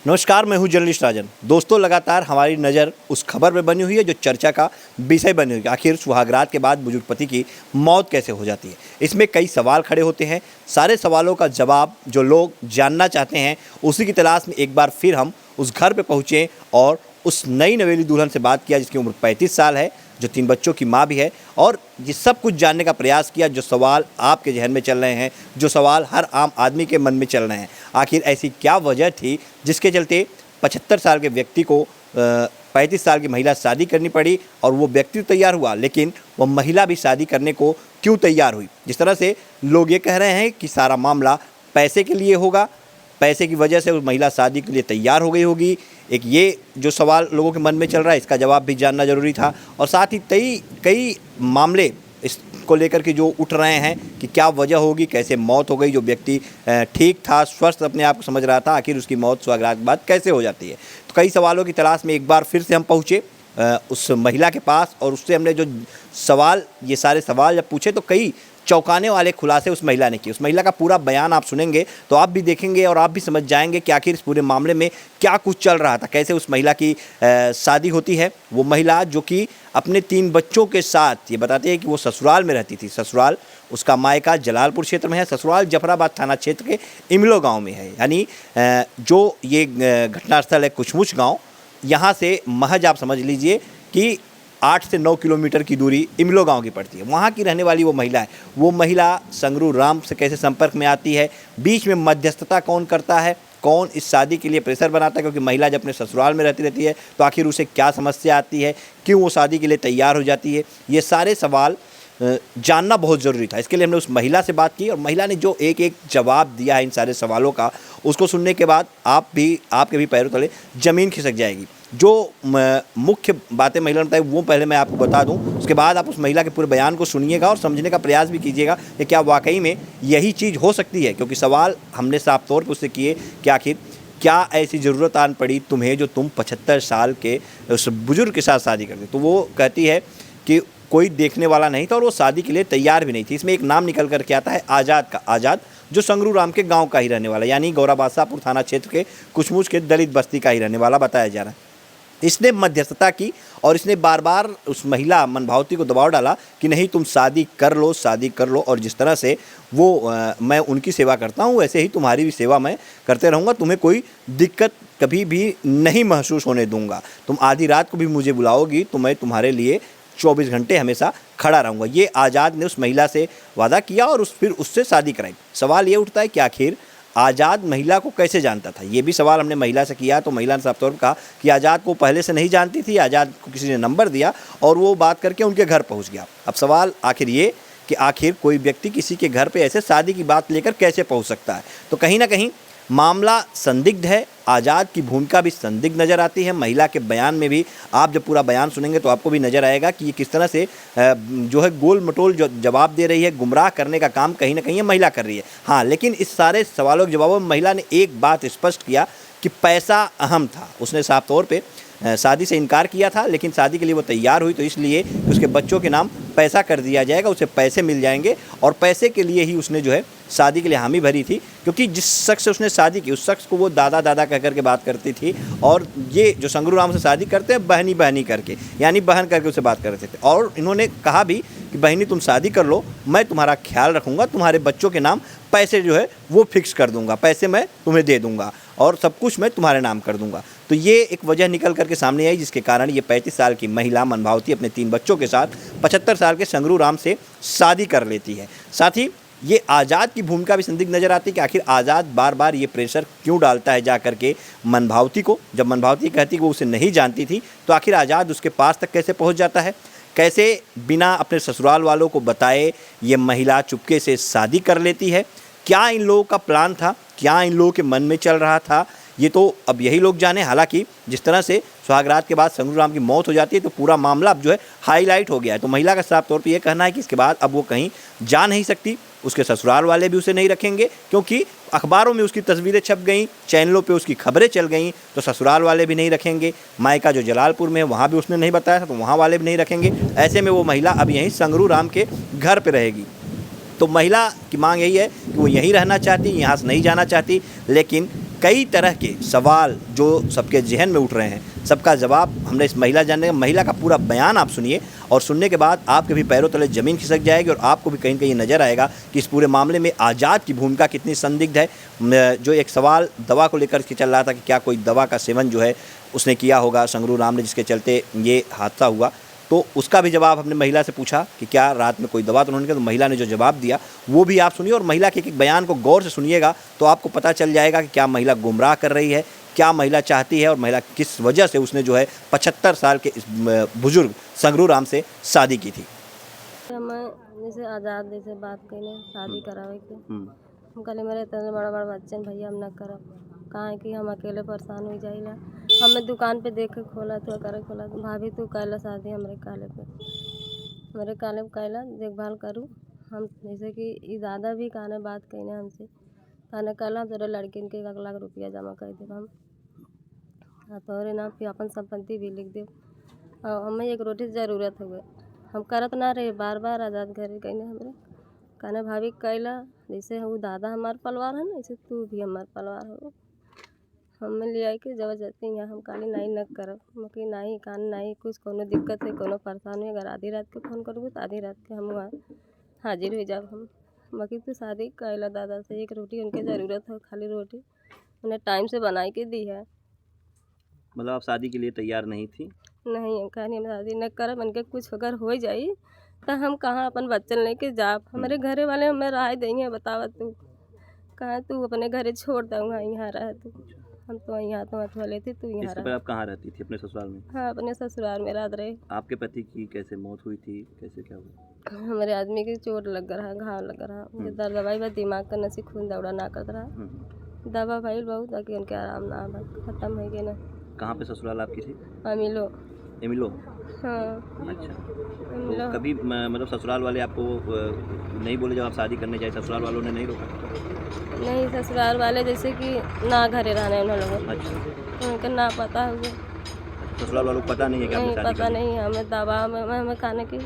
नमस्कार, मैं हूं जर्नलिस्ट राजन। दोस्तों, लगातार हमारी नज़र उस खबर पे बनी हुई है जो चर्चा का विषय बनी हुई है। आखिर सुहागरात के बाद बुजुर्ग पति की मौत कैसे हो जाती है। इसमें कई सवाल खड़े होते हैं। सारे सवालों का जवाब जो लोग जानना चाहते हैं, उसी की तलाश में एक बार फिर हम उस घर पे पहुँचे और उस नई नवेली दुल्हन से बात किया जिसकी उम्र 35 साल है, जो 3 बच्चों की माँ भी है, और ये सब कुछ जानने का प्रयास किया जो सवाल आपके जहन में चल रहे हैं, जो सवाल हर आम आदमी के मन में चल रहे हैं। आखिर ऐसी क्या वजह थी जिसके चलते 75 साल के व्यक्ति को 35 साल की महिला शादी करनी पड़ी, और वो व्यक्ति तो तैयार हुआ लेकिन वो महिला भी शादी करने को क्यों तैयार हुई। जिस तरह से लोग ये कह रहे हैं कि सारा मामला पैसे के लिए होगा, पैसे की वजह से वो महिला शादी के लिए तैयार हो गई होगी। एक ये जो सवाल लोगों के मन में चल रहा है, इसका जवाब भी जानना ज़रूरी था। और साथ ही कई मामले इसको लेकर के जो उठ रहे हैं कि क्या वजह होगी, कैसे मौत हो गई। जो व्यक्ति ठीक था, स्वस्थ अपने आप को समझ रहा था, आखिर उसकी मौत सुहागरात के बाद कैसे हो जाती है। तो कई सवालों की तलाश में एक बार फिर से हम पहुँचे उस महिला के पास, और उससे हमने जो ये सारे सवाल जब पूछे तो कई चौंकाने वाले खुलासे उस महिला ने किए। उस महिला का पूरा बयान आप सुनेंगे तो आप भी देखेंगे और आप भी समझ जाएंगे कि आखिर इस पूरे मामले में क्या कुछ चल रहा था, कैसे उस महिला की शादी होती है। वो महिला जो कि अपने 3 बच्चों के साथ, ये बताते हैं कि वो ससुराल में रहती थी। ससुराल उसका मायका जलालपुर क्षेत्र में है, ससुराल जफराबाद थाना क्षेत्र के इमलो गाँव में है। यानी जो ये घटनास्थल है कुछमुच गाँव, यहाँ से महज आप समझ लीजिए कि 8 से 9 किलोमीटर की दूरी इमलो गांव की पड़ती है। वहाँ की रहने वाली वो महिला है। वो महिला संगरू राम से कैसे संपर्क में आती है, बीच में मध्यस्थता कौन करता है, कौन इस शादी के लिए प्रेशर बनाता है, क्योंकि महिला जब अपने ससुराल में रहती है तो आखिर उसे क्या समस्या आती है, क्यों वो शादी के लिए तैयार हो जाती है। ये सारे सवाल जानना बहुत ज़रूरी था। इसके लिए हमने उस महिला से बात की, और महिला ने जो एक जवाब दिया है इन सारे सवालों का, उसको सुनने के बाद आपके भी पैरों तले ज़मीन खिसक जाएगी। जो मुख्य बातें महिला ने बताई वो पहले मैं आपको बता दूं, उसके बाद आप उस महिला के पूरे बयान को सुनिएगा और समझने का प्रयास भी कीजिएगा कि क्या वाकई में यही चीज़ हो सकती है। क्योंकि सवाल हमने साफ तौर पर उससे किए कि आखिर क्या ऐसी ज़रूरत आन पड़ी तुम्हें जो तुम 75 साल के उस बुजुर्ग के साथ शादी करते। तो वो कहती है कि कोई देखने वाला नहीं था और वो शादी के लिए तैयार भी नहीं थी। इसमें एक नाम निकल करके आता है आज़ाद का, आज़ाद जो संगरू राम के गांव का ही रहने वाला, यानी गौराबादशाहपुर थाना क्षेत्र के कुछमुच के दलित बस्ती का ही रहने वाला बताया जा रहा है। इसने मध्यस्थता की और इसने बार बार उस महिला मनभावती को दबाव डाला कि नहीं तुम शादी कर लो, और जिस तरह से मैं उनकी सेवा करता हूँ वैसे ही तुम्हारी भी सेवा मैं करते रहूँगा, तुम्हें कोई दिक्कत कभी भी नहीं महसूस होने दूंगा। तुम आधी रात को भी मुझे बुलाओगी तो मैं तुम्हारे लिए 24 घंटे हमेशा खड़ा रहूँगा। ये आज़ाद ने उस महिला से वादा किया और फिर उससे शादी कराई। सवाल ये उठता है कि आखिर आज़ाद महिला को कैसे जानता था। ये भी सवाल हमने महिला से किया तो महिला ने साफ तौर पर कहा कि आज़ाद को पहले से नहीं जानती थी, आज़ाद को किसी ने नंबर दिया और वो बात करके उनके घर पहुंच गया। अब सवाल आखिर ये कि आखिर कोई व्यक्ति किसी के घर पे ऐसे शादी की बात लेकर कैसे पहुंच सकता है। तो कहीं ना कहीं मामला संदिग्ध है। आज़ाद की भूमिका भी संदिग्ध नज़र आती है। महिला के बयान में भी आप जब पूरा बयान सुनेंगे तो आपको भी नज़र आएगा कि ये किस तरह से जो है गोल मटोल जो जवाब दे रही है, गुमराह करने का काम कहीं ना कहीं ये महिला कर रही है। हाँ, लेकिन इस सारे सवालों के जवाब में महिला ने एक बात स्पष्ट किया कि पैसा अहम था। उसने साफ तौर पर शादी से इनकार किया था, लेकिन शादी के लिए वो तैयार हुई तो इसलिए उसके बच्चों के नाम पैसा कर दिया जाएगा, उसे पैसे मिल जाएंगे, और पैसे के लिए ही उसने जो है शादी के लिए हामी भरी थी। क्योंकि जिस शख्स से उसने शादी की उस शख्स को वो दादा दादा कह करके बात करती थी, और ये जो संगरू राम से शादी करते हैं बहनी बहनी करके, यानी बहन करके उससे बात करते थे। और इन्होंने कहा भी कि बहनी तुम शादी कर लो, मैं तुम्हारा ख्याल रखूँगा, तुम्हारे बच्चों के नाम पैसे जो है वो फिक्स कर दूंगा, पैसे मैं तुम्हें दे दूंगा और सब कुछ मैं तुम्हारे नाम कर दूंगा। तो ये एक वजह निकल करके सामने आई जिसके कारण ये 35 साल की महिला मनभावती अपने 3 बच्चों के साथ 75 साल के संगरू राम से शादी कर लेती है। साथ ही ये आज़ाद की भूमिका भी संदिग्ध नज़र आती है कि आखिर आज़ाद बार बार ये प्रेशर क्यों डालता है जा करके मनभावती को। जब मनभावती कहती कि वो उसे नहीं जानती थी तो आखिर आज़ाद उसके पास तक कैसे पहुंच जाता है, कैसे बिना अपने ससुराल वालों को बताए ये महिला चुपके से शादी कर लेती है। क्या इन लोगों का प्लान था, क्या इन लोगों के मन में चल रहा था, ये तो अब यही लोग जाने। हालांकि जिस तरह से सुहागरात के बाद संगरू राम की मौत हो जाती है तो पूरा मामला अब जो है हाईलाइट हो गया है। तो महिला का साफ तौर पे ये कहना है कि इसके बाद अब वो कहीं जा नहीं सकती, उसके ससुराल वाले भी उसे नहीं रखेंगे, क्योंकि अखबारों में उसकी तस्वीरें छप गईं, चैनलों पे उसकी खबरें चल गईं, तो ससुराल वाले भी नहीं रखेंगे। मायका जो जलालपुर में है वहाँ भी उसने नहीं बताया था तो वहाँ वाले भी नहीं रखेंगे। ऐसे में वो महिला अब यहीं संगरू राम के घर पर रहेगी। तो महिला की मांग यही है कि वो यहीं रहना चाहती, यहाँ से नहीं जाना चाहती, लेकिन कई तरह के सवाल जो सबके जहन में उठ रहे हैं, सबका जवाब हमने इस महिला जानने का, महिला का पूरा बयान आप सुनिए और सुनने के बाद आपके भी पैरों तले ज़मीन खिसक जाएगी और आपको भी कहीं न कहीं नज़र आएगा कि इस पूरे मामले में आज़ाद की भूमिका कितनी संदिग्ध है। जो एक सवाल दवा को लेकर के चल रहा था कि क्या कोई दवा का सेवन जो है उसने किया होगा संगरू राम ने, जिसके चलते ये हादसा हुआ, तो उसका भी जवाब हमने महिला से पूछा कि क्या रात में कोई दवा तो उन्होंने किया, तो महिला ने जो जवाब दिया वो भी आप सुनिए और महिला के एक बयान को गौर से सुनिएगा तो आपको पता चल जाएगा कि क्या महिला गुमराह कर रही है, क्या महिला चाहती है और महिला किस वजह से उसने जो है 75 साल के इस बुजुर्ग संगरू राम से शादी की थी। मैं जैसे आज़ाद जैसे बात करें शादी करावे के हम कहले मेरे इतने बड़ा बड़ा बच्चे हैं, भैया हम ना करब, कहाँ है कि हम अकेले परेशान हो जाइला। हमें दुकान पे देख के खोला तो करे खोला तो भाभी तू कैला शादी हमरे काले पे कैला देखभाल करूँ हम, जैसे कि ई दादा भी कहने बात कहने हमसे कहने कल हम तेरे लड़किन के 1 लाख रुपया जमा कर देब हम तोहरे नाम पे अपन संपत्ति भी लिख देब और हमें एक रोटी की ज़रूरत हुए हम करत ना रहे, बार बार आज़ाद घरे कहने हमरे कहने भाभी कैला जैसे वो दादा हमार परिवार है ना, ऐसे तू भी हमार परिवार हो। हमें ले आई के जबरदस्ती यहाँ हम काली नहीं न करब, मकी नहीं कान नहीं कुछ कोनो दिक्कत है कोनो परेशानी अगर आधी रात के फ़ोन करबू तो आधी रात के हम वहाँ हाजिर हो जाब हम। मकी तू शादी कैला दादा से, एक रोटी उनके ज़रूरत हो, खाली रोटी उन्हें टाइम से बनाई के दी है। मतलब आप शादी के लिए तैयार नहीं थी? नहीं हम कहनी हम शादी न करब, उनके कुछ अगर हो जाई तो हम कहाँ अपन बच्चन लेके जाब, हमारे घरे वाले हमें राय देंगे बतावा तू कहाँ तू अपने घरे छोड़ दूँगा यहाँ रह तू, हम तो यहाँ तो अथवा लेती तू यहाँ इसके रह। पहले आप कहाँ रहती थी? अपने ससुराल में? हाँ अपने ससुराल में रात रहे। आपके पति की कैसे मौत हुई थी, कैसे क्या हुआ? हमारे आदमी की चोट लग रहा, घाव लग रहा, दर्द दवाई बस दिमाग का नसी खून दौड़ा ना कर रहा, दवा भाई बहुत ताकि उनके आराम ना आवा, खत्म हो गए ना। कहाँ पे ससुराल आपकी थी? अमिलो। एमिलो? हाँ अच्छा, अमिलो। तो कभी मतलब ससुराल वाले आपको नहीं बोले जब आप शादी करने जाए, ससुराल वालों ने नहीं रोका? नहीं ससुराल वाले जैसे कि ना घरे रहने उन लोगों अच्छा, उनका ना पता हुआ, ससुराल वालों को पता नहीं है कि आपने नहीं शादी पता कर ली? नहीं हमें दवा में हमें खाने की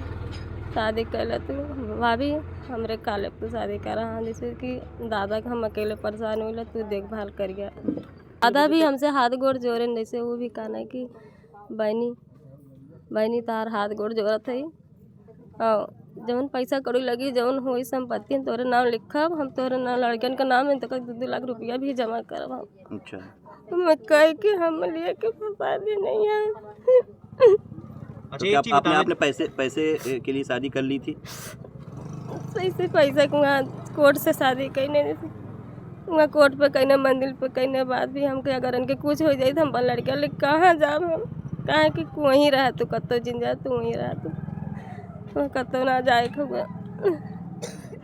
शादी कर तू भाभी हमरे काले तू शादी करा हाँ, जैसे कि दादा के हम अकेले परेशान हुए तू देखभाल कर गया। दादा भी हमसे हाथ गोड़ जोड़े जैसे वो भी कहना कि बहनी तार हाथ गोड़ जोड़त है और जौन पैसा कौड़ी लगी जौन हुई संपत्ति हम तोरे नाम लिखब, हम तोरे नाम लड़कन का नाम है तो 2-2 लाख रुपया भी जमा करब हम। अच्छा, मैं कह के हम लिए के शादी नहीं है। तो क्या आपने पैसे के लिए शादी कर ली थी? सही से पैसा को वहाँ कोर्ट से शादी कहने वहाँ कोर्ट पे कहने मंदिर पे कहने बाद भी हमके अगर उनके कुछ हो जाए तो हम लड़का ले कहाँ जाब हम, कहाँ कि वहीं रह तू कतो जिन जा तू वहीं रह तू कतो ना जाए हुआ।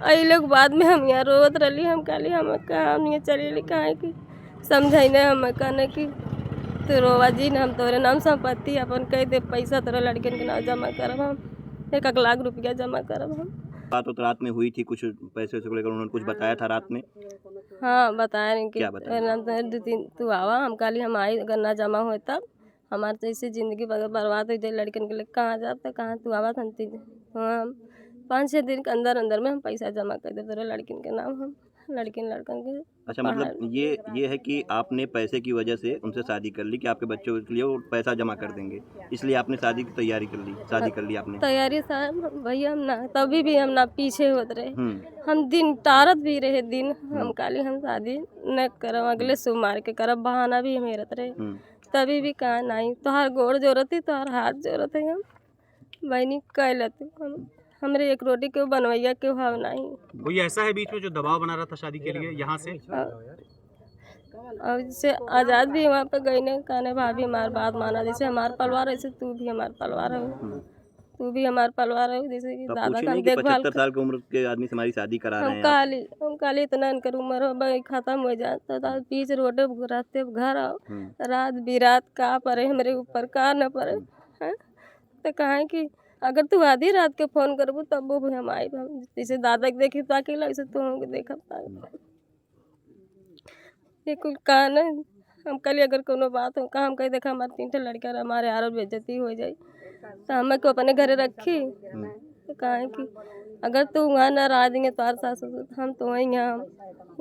आई लोग बाद में हम यहाँ रोत रही हम कहली हम कहाँ हम ये चली कहाँ कि समझाइने हम कहने कि तो रोवा जी ने हम तोरे नाम संपत्ति अपन कह दे पैसा तोरा लड़कन के नाम जमा करब हम 1 लाख रुपया जमा करब हम। बात तो रात में हुई थी, कुछ पैसे को लेकर उन्होंने कुछ बताया था रात में? हाँ बताया नहीं कि क्या बताया? 2-3 तू आवा हम कहली हम आई अगर ना जमा हो तब हमारे तो ऐसे ज़िंदगी बर्बाद हो जाए लड़कन के लिए कहाँ जाब तो कहाँ तू आवा हम 5-6 दिन के अंदर अंदर में हम पैसा जमा कर दे तेरे लड़किन के नाम हम लड़किन लड़कन के। अच्छा, मतलब ये है कि आपने पैसे की वजह से उनसे शादी कर ली कि आपके बच्चों के लिए वो पैसा जमा कर देंगे, इसलिए आपने शादी की तैयारी कर ली, शादी कर ली आपने? तैयारी साहब भैया हम ना तभी भी हम ना पीछे होते रहे, हम दिन टारत भी रहे दिन हम काली हम शादी न करब अगले सोमवार के करब बहाना भी हम हेरत रहे, तभी भी कहा नहीं तोहार गोड़ जोड़त है तोहार हाथ जोड़त है हम बहनी कह लेते हम हमरे एक रोटी के बनवैया के भाव नहीं। कोई ऐसा है बीच में जो दबाव बना रहा था शादी के लिए यहाँ से? और जैसे आज़ाद भी वहाँ पे गई ने कहने भाभी हमार बात माना जैसे हमार परिवार ऐसे तू भी हमार परिवार हो, तू भी हमार परिवार हो जैसे कि दादा का हम देखभाल 75 साल की उम्र के आदमी से हमारी शादी करा रहे हैं हम काली इतना इनकर उम्र हो भाई खत्म हो जाए तो बीच रोडे रास्ते घर आओ रात बिरात का पड़े हमारे ऊपर का न पड़े हैं तो कहाँ कि अगर तू आधी रात के फ़ोन करबू तब वो भी हम आई हम जैसे दादा के देखी तो अकेला वैसे तू हमको देखा पाए ये कुल कहा न हम कल अगर कोनो बात हो कहा हम कहीं देखा हमारे 3 लड़का हमारे आरो बेइज्जती हो जाए तो हमें को अपने घरे रखी तो कहाँ कि अगर तू वहाँ न रह देंगे तो सास ससुर हम तो वहीं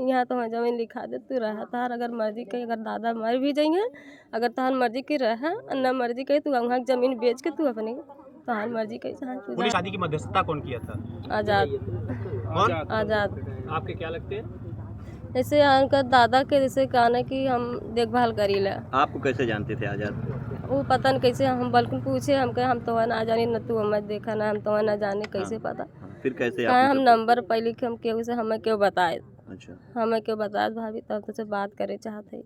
यहाँ तो जमीन लिखा दे तू रहा तार अगर मर्जी कही अगर दादा मर भी जाइए अगर तहार मर्जी की रहा न मर्जी कही तू वहाँ जमीन बेच के तू अपने तहार मर्जी कही चाहे तू पुलिस शादी की मध्यस्थता कौन किया था? आज़ाद कौन? आज़ाद आपके क्या लगते हैं? जैसे उनका दादा के जैसे कहना कि हम देखभाल करी ला आपको कैसे जानते थे आज़ाद? वो पता नहीं कैसे हम बल्कि पूछे हम कहे हम तो वहाँ ना जाने न तू हमें देखा ना हम तो वहाँ ना जाने कैसे पता फिर कैसे कहा हम आप? नंबर पहले कि हम केहू से हमें क्यों बताए अच्छा, हमें क्यों बताए भाभी तब तुझसे बात करे चाहते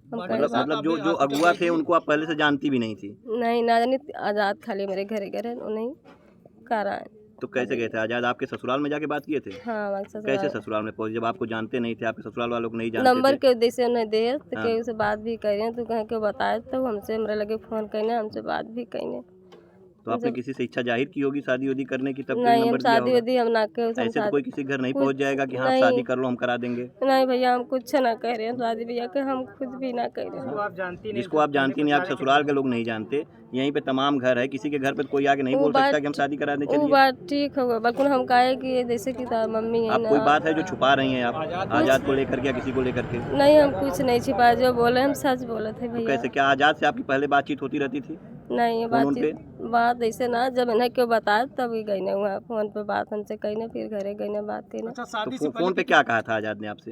हम कहे मतलब जो अगुआ थे उनको आप पहले से जानती भी नहीं थी? नहीं ना जानी आज़ाद खाली मेरे घरे घरे नहीं करा तो कैसे गए थे आज़ाद? आपके ससुराल में जाके बात किए थे? हाँ वहाँ कैसे ससुराल ससुराल में पहुंचे जब आपको जानते नहीं थे, आपके ससुराल वालों को नहीं जानते नंबर थे? के उद्देश्य उन्हें दे तो हाँ। केहू से बात भी करें तो कहें क्यों बताए तो हमसे मेरे लगे फ़ोन करने हमसे बात भी करने तो आपने किसी से इच्छा जाहिर की होगी शादी उदी करने की, तब कोई नहीं हम नंबर दिया शादी होगा? वादी हम ना के ऐसे तो कोई किसी घर नहीं कुछ पहुंच जाएगा कि हाँ आप नहीं। शादी कर लो हम करा देंगे। नहीं भैया हम कुछ ना कह रहे हैं शादी भैया के हम खुद भी ना कह रहे हैं आप जानती जिसको आप जानती नहीं, आप ससुराल के लोग नहीं जानते, यहीं पे तमाम घर है, किसी के घर पे कोई आके नहीं वो बोल सकता बात- कि हम शादी करा दें वो चलिए। बात ठीक होगा बल्कि हम कहे कि जैसे कि तार मम्मी है आप ना कोई बात है जो छुपा रही हैं आप आज़ाद को लेकर के या किसी को लेकर के? नहीं हम कुछ नहीं छिपाए जो बोले हम सच बोले थे तो भैया कैसे, क्या आज़ाद से आपकी पहले बातचीत होती रहती थी? नहीं ये फोन उन पे? बात ऐसे ना जब इन्हें क्यों बताया तभी गई ने वहाँ फोन पे बात हमसे कही ने फिर घरे गई ने बात कही ने तो फोन पे क्या कहा था आज़ाद ने आपसे?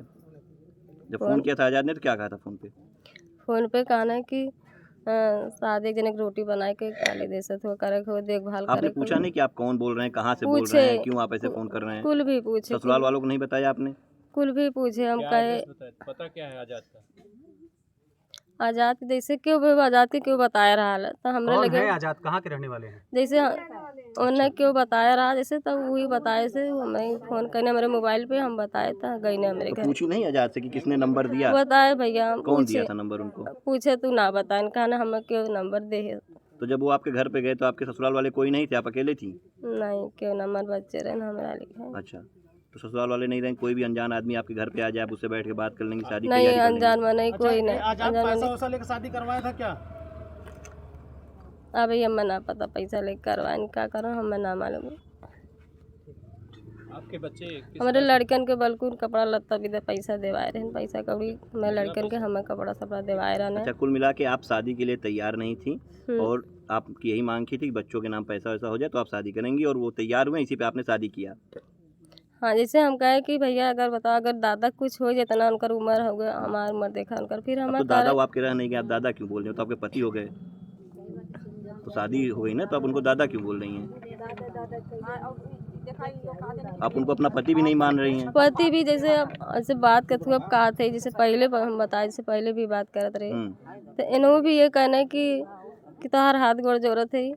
जब फोन किया था आज़ाद ने तो क्या कहा था फोन पे? फोन पे कहना कि शादी जने की रोटी बनाए के खाली दे से तो करे को देखभाल आपने करे पूछा नहीं कि आप कौन बोल रहे हैं, कहाँ से बोल पूछे रहे हैं, क्यों आप ऐसे फोन कर रहे हैं? कुल भी पूछे ससुराल वालों को नहीं बताया आपने? कुल भी पूछे हम कहे पता क्या है आजाद का? आज़ाद जैसे क्यों भी आज़ाद के क्यों बताया रहा है तो हमरे कौन लगे है आजाद? कहाँ के रहने वाले हैं? जैसे उन्हें क्यों बताया रहा जैसे तब वही बताए से हमें फ़ोन करने मेरे मोबाइल पे हम बताए था गई ने मेरे तो घर पूछी नहीं आज़ाद से कि किसने नंबर दिया? बताए भैया हम कौन दिया पूछे था नंबर उनको? पूछे तू ना बताए कहना हमें क्यों नंबर दे है। तो जब वो आपके घर पे गए तो आपके ससुराल वाले कोई नहीं थे, आप अकेले थी? नहीं क्यों नंबर बच्चे रहे ना हमारा लिखा अच्छा, तो ससुराल वाले नहीं रहे, कोई भी अनजान आदमी आपके घर पे आ जाए, आप उससे बैठ के बात कर लेंगे, शादी की नहीं तैयारी कर लेंगे? अनजान में नहीं कोई नहीं अनजान में नहीं। पैसा लेकर शादी करवाया था क्या? अभी हमें ना पता पैसा लेकर करवाए क्या करो हमें ना मालूम है। आपके बच्चे हमारे लड़कन के बल्कि कपड़ा लत्ता भी दे पैसा देवाए रहे पैसा कौड़ी हमारे लड़कन के हमें कपड़ा सपड़ा देवाए रहे अच्छा, कुल मिला के आप शादी के लिए तैयार नहीं थी और आपकी यही मांग की थी कि बच्चों के नाम पैसा वैसा हो जाए तो आप शादी करेंगी, और वो तैयार हुए, इसी पे आपने शादी किया। हाँ जैसे हम कहे कि भैया अगर बताओ अगर दादा कुछ हो जाता ना उनका उम्र हो गया हमारी उम्र देखा उनका फिर अब हम तो दादा वो आपके रह नहीं गए, आप दादा क्यों बोल रहे हो? तो आपके पति हो गए, तो शादी हो गई ना, तो आप उनको दादा क्यों बोल रही हैं? आप उनको अपना पति भी नहीं मान रही हैं। पति भी जैसे अब ऐसे बात करते अब कहा थे जैसे पहले हम बताए जैसे पहले भी बात करते रहे तो इन्हों भी ये कहना है कि तोहार हाथ गोड़ जरूरत है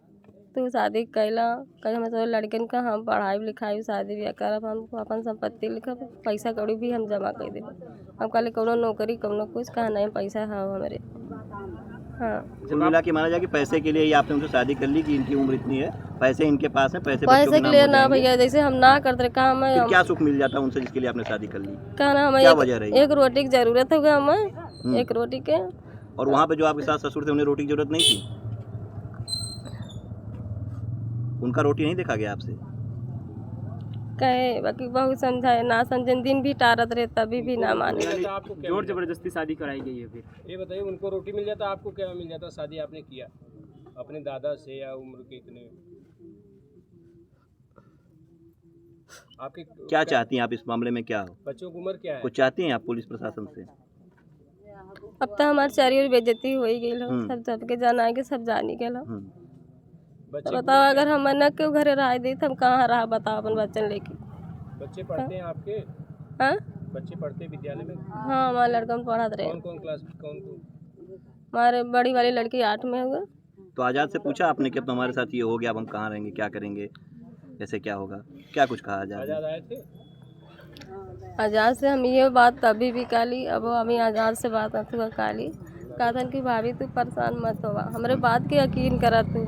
तू शादी कैला कहीं हम तो लड़कन का हम पढ़ाई लिखाई शादी ब्याह करब हम अपन संपत्ति लिखब पैसा कौड़ी भी हम जमा कर देब हम कहले कौनो नौकरी कौनो कुछ कहा नहीं पैसा है हमारे। हाँ कुल मिला के माना जाए कि पैसे के लिए ही आपने उनसे शादी कर ली कि इनकी उम्र इतनी है, पैसे इनके पास है, पैसे बच्चों पैसे के के नाम लिए हो ना जाएंगे। भैया जैसे हम ना करते रहे काम फिर है क्या सुख मिल जाता उनसे जिसके लिए आपने शादी कर ली? कहना हमें क्या वजह रही? एक रोटी की जरूरत होगा हमें एक रोटी के। और वहाँ पे जो आपके सास ससुर थे उन्हें रोटी की जरूरत नहीं थी? उनका रोटी नहीं देखा गया आपसे? कहे बाकी बहुत समझाए ना समझन दिन भी टारत रहे तभी भी ना माने। आपको जोर जबरदस्ती शादी कराई गई है? फिर ये बताइए उनको रोटी मिल जाता आपको क्या मिल जाता? शादी आपने किया अपने दादा से या उम्र के इतने आपके क्या चाहती हैं आप इस मामले में, क्या हो? बच्चों की उम्र क्या है? कुछ चाहती हैं आप पुलिस प्रशासन से? अब तो हमारे चारियों बेइज्जती हो ही गई सब सबके जाना है कि सब जानी के लो बच्चे बताओ अगर हम न क्यों घरे रह दी तो हम कहाँ रहा बताओ अपन बच्चन लेके। बच्चे पढ़ते हैं आपके? हाँ बच्चे पढ़ते हैं विद्यालय में? हाँ हमारे लड़का में पढ़ा रहे कौन कौन क्लास कौन हमारे बड़ी वाली लड़की 8 में होगा। तो आज़ाद से पूछा आपने कि अब तो हमारे साथ ये हो गया, अब हम कहाँ रहेंगे, क्या करेंगे, कैसे क्या होगा, क्या कुछ कहा आज़ाद ने? आजाद आए थे? आज़ाद से हम ये बात तभी भी काली अब हमें आज़ाद से बात न हुआ काली कहा था कि भाभी तू परेशान मत होगा हमारे बात के यकीन करा तू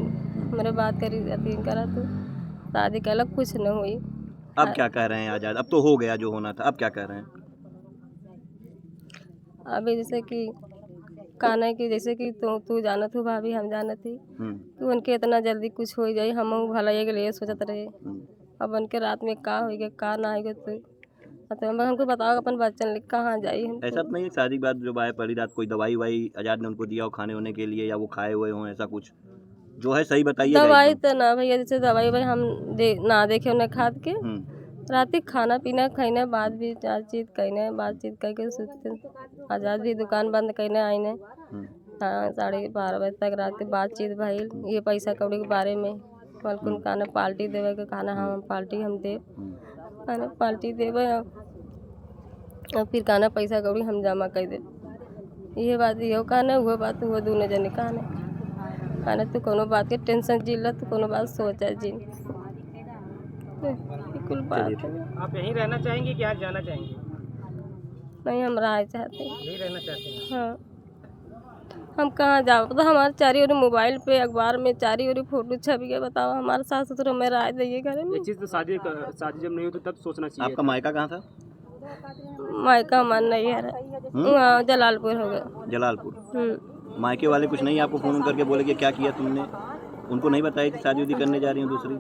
हमारे बात करी यकीन करा तू शादी कहला कुछ न हुई। अब क्या कह रहे हैं आज़ाद? अब तो हो गया जो होना था, अब क्या कह रहे हैं? अभी जैसे कि कहना है कि जैसे कि तू जानत हो भाभी हम जानत ही कि उनके इतना जल्दी कुछ हो जाए हम भलाई के लिए सोचत रहे। अब उनके रात में का होएगा का ना होएगा तो हमको बताओ अपन बच्चन लिख कहाँ जाई हम। ऐसा तो नहीं है शादी के बाद जो आए पहली रात कोई दवाई वाई आजाद ने उनको दिया हो खाने होने के लिए या वो खाए हुए हों ऐसा कुछ जो है सही बताइए। दवाई तो ना भैया, जैसे दवाई भाई हम ना देखे उन्हें खाद के रात खाना पीना खाने बाद भी बातचीत करके सुनते। आजाद भी दुकान बंद करने आईने। हाँ 12:30 बजे तक रात के बातचीत भइल ये पैसा कौड़ी के बारे में। कल खाना पार्टी देवे के खाना हम पार्टी हम दे खाना पार्टी देवे और फिर खाना पैसा कौड़ी हम जमा कर दे। ये बात यो कहना वो बात वो दोनों जने कहना तू कोनो बात के टेंशन जिल तू कोनो बात सोचा जिन कुल बात है। आप यहीं रहना चाहेंगे कि यहाँ जाना चाहेंगे? नहीं हम रह चाहते हैं। यहीं रहना चाहते हैं? हाँ हम कहाँ जाओ तो हमारे चारी ओर मोबाइल पे अखबार में चारी ओर फोटो छप गया। बताओ हमारे सास ससुर हमें राय दिए घर में। ये चीज़ तो शादी जब नहीं हो तो तब सोचना चाहिए। आपका मायका कहाँ था? मायका हमारा नहीं है वहाँ जलालपुर हो गया। जलालपुर। मायके वाले कुछ नहीं आपको फोन करके बोले कि क्या किया तुमने? उनको नहीं बताई थी शादी उदी करने जा रही हूँ दूसरी?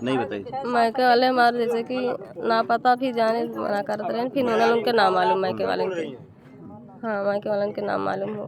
नहीं बताई। मायके वाले हमारे जैसे कि ना पता फिर जाने मना करते रहे फिर उन्होंने उनके नाम मालूम मायके वाले के। हाँ मायके वाले के नाम मालूम हो